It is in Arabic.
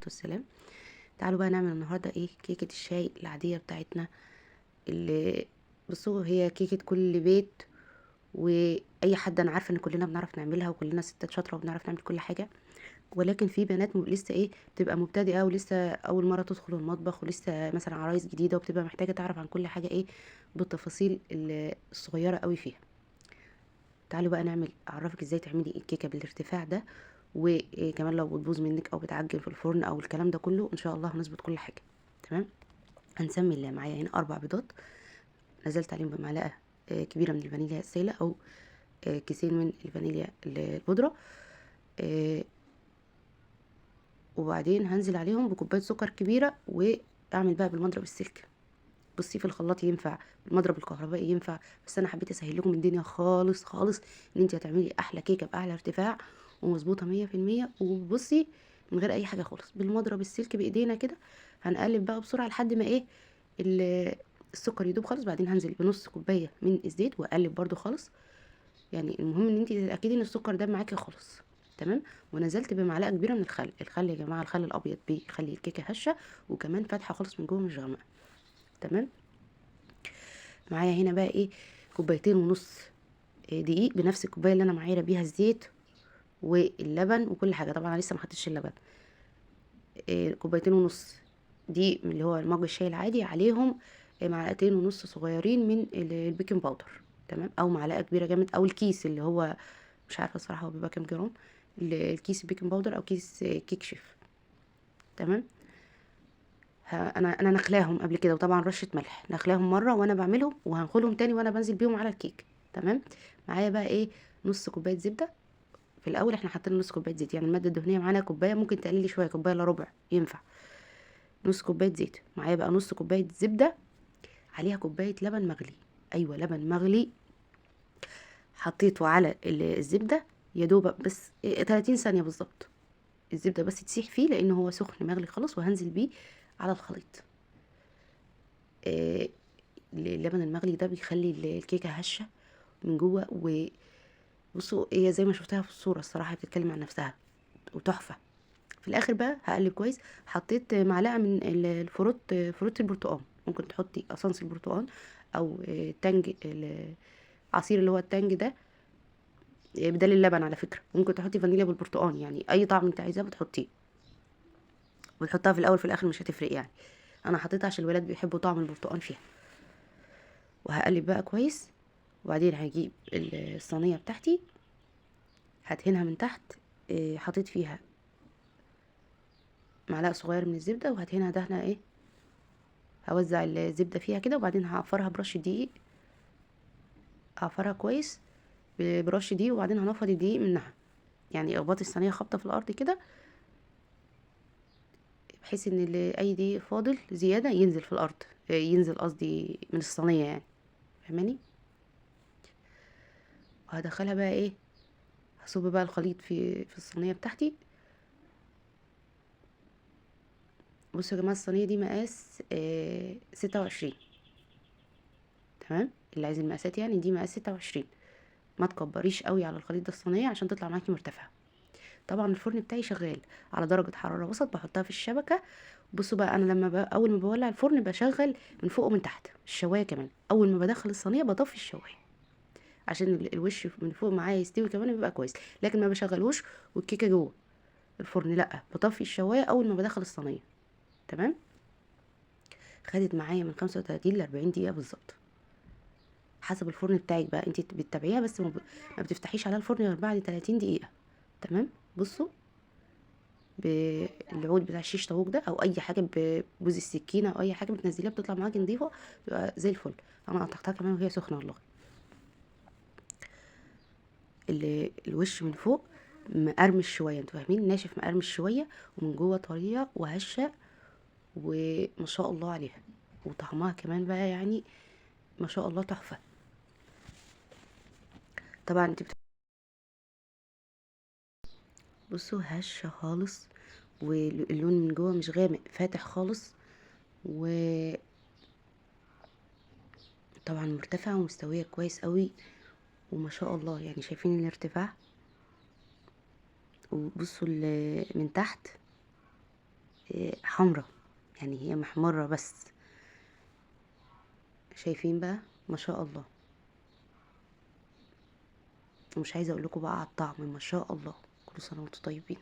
والسلام. تعالوا بقى نعمل النهارده ايه كيكة الشاي العادية بتاعتنا اللي بصوا هي كيكة كل بيت، واي حد انا عارفه ان كلنا بنعرف نعملها وكلنا ستات شاطره وبنعرف نعمل كل حاجه. ولكن في بنات لسه ايه بتبقى مبتدئه ولسه اول مره تدخل المطبخ ولسه مثلا عرايس جديده وبتبقى محتاجه تعرف عن كل حاجه ايه بالتفاصيل الصغيره قوي فيها. تعالوا بقى اعرفك ازاي تعملي الكيكه بالارتفاع ده، وكمان لو بتبوظ منك او بتعجن في الفرن او الكلام ده كله ان شاء الله هنظبط كل حاجه. تمام. هنسمي اللي معايا هنا 4 بيضات، نزلت عليهم بمعلقه كبيره من الفانيليا السائله، او كيسين من الفانيليا البودره. آه، وبعدين هنزل عليهم بكوبايه سكر كبيره، واعمل بقى بالمضرب السلك. بصي في الخلاط ينفع، المضرب الكهربائي ينفع، بس انا حبيت اسهل لكم الدنيا خالص خالص ان انت هتعملي احلى كيكه باعلى ارتفاع ومظبوطه 100%. وبصي من غير اي حاجه خالص بالمضرب السلك بايدينا كده هنقلب بقى بسرعه لحد ما ايه ال- السكر يدوب خالص. بعدين هنزل بنص كوبايه من الزيت واقلب برده خالص. يعني المهم ان انت تتاكدي ان السكر ده معاكي خالص. تمام. ونزلت بمعلقه كبيره من الخل يا جماعه، الخل الابيض بيخلي الكيكه هشه وكمان فاتحه خالص من جوه مش غامقه. تمام. معايا هنا بقى ايه 2.5 كوباية دقيق بنفس الكوبايه اللي انا معايره بيها الزيت واللبن وكل حاجه. طبعا انا لسه ما حطيتش اللبن. 2.5 كوباية دقيق من اللي هو مج الشاي العادي، عليهم 2.5 معلقة صغيرين من البيكنج باودر. تمام. او معلقه كبيره جامد، او الكيس اللي هو مش عارفه الصراحه هو بيبقى كام جرام، الكيس البيكنج باودر او كيس كيك شيف. تمام. انا نخلاهم قبل كده، وطبعا رشه ملح نخلاهم مره وانا بعملهم وهنخلهم تاني وانا بنزل بيهم على الكيك. تمام. معايا بقى ايه نص كوبايه زبده. في الاول احنا حاطين نص كوبايه زيت، يعني الماده الدهنيه معانا كوبايه، ممكن تقللي شويه كوبايه الا ربع ينفع. نص كوبايه زيت، معايا بقى نص كوبايه زبده، عليها كوبايه لبن مغلي. ايوه لبن مغلي. حطيته على الزبده يا دوب بس 30 ثانيه بالظبط. الزبده بس تسيح فيه لان هو سخن مغلي خلاص، وهنزل بيه على الخليط. آه، اللبن المغلي ده بيخلي الكيكه هشه من جوه. وبصوا هي زي ما شفتها في الصوره الصراحه بتتكلم عن نفسها وتحفه. في الاخر بقى هقلب كويس. حطيت معلقه من فروت البرتقال، ممكن تحطي قصنص البرتقال او تانج عصير اللي هو التانج ده بدل اللبن. على فكره ممكن تحطي فانيليا بالبرتقال، يعني اي طعم انت عايزاه بتحطيه، وتحطها في الاول في الاخر مش هتفرق يعني. انا حطيتها عشان الولاد بيحبوا طعم البرتقال فيها. وهقلب بقى كويس. وبعدين هجيب الصينيه بتاعتي هدهنها من تحت. حطيت فيها معلقه صغيره من الزبده، وهدهنها دهنه ايه، هوزع الزبده فيها كده. وبعدين هعفرها برش دقيق، اعفرها كويس برش دقيق. وبعدين هنفض الدقيق منها، يعني اخبطي الصينيه خبطه في الارض كده بحيث ان اي دقيق فاضل زياده ينزل في الارض، ينزل قصدي من الصينيه يعني. فاهماني. وهدخلها بقى ايه، هصب بقى الخليط في الصينيه بتاعتي. بصوا يا جماعه الصينيه دي مقاس 26. تمام. اللي عايز المقاسات يعني دي مقاس 26. ما تكبريش قوي على الخليط ده الصينيه عشان تطلع معاكي مرتفعه. طبعا الفرن بتاعي شغال على درجه حراره وسط، بحطها في الشبكه. بصوا بقى انا لما اول ما بولع الفرن بشغل من فوق ومن تحت الشوايه كمان. اول ما بدخل الصينيه بطفي الشوايه عشان الوش من فوق معايا يستوي كمان يبقى كويس. لكن ما بشغلوش والكيكه جوه الفرن، لا بطفي الشوايه اول ما بدخل الصينيه. تمام. خدت معايا من 35 ل 40 دقيقه بالظبط، حسب الفرن بتاعك بقى انت بتتابعيها. بس ما بتفتحيش على الفرن غير بعد 30 دقيقه. تمام. بصوا بالعود بتاع الشيش طاووق ده او اي حاجه بجوز السكينه او اي حاجه بتنزليها بتطلع معاكي نضيفه، تبقى زي الفل. انا قطعتها كمان وهي سخنه والله. الوش من فوق مقرمش شويه، انتوا فاهمين، ناشف مقرمش شويه، ومن جوه طريه وهشه وما شاء الله عليها. وطعمها كمان بقى يعني ما شاء الله تحفه. طبعا انت بصوا هشه خالص، واللون من جوه مش غامق فاتح خالص. وطبعا مرتفعه ومستويه كويس قوي وما شاء الله. يعني شايفين الارتفاع، وبصوا من تحت حمرا، يعني هي محمرة بس. شايفين بقى؟ ما شاء الله. ومش عايزة اقول لكم بقى على الطعم، ما شاء الله. كل سنة وانتم طيبين.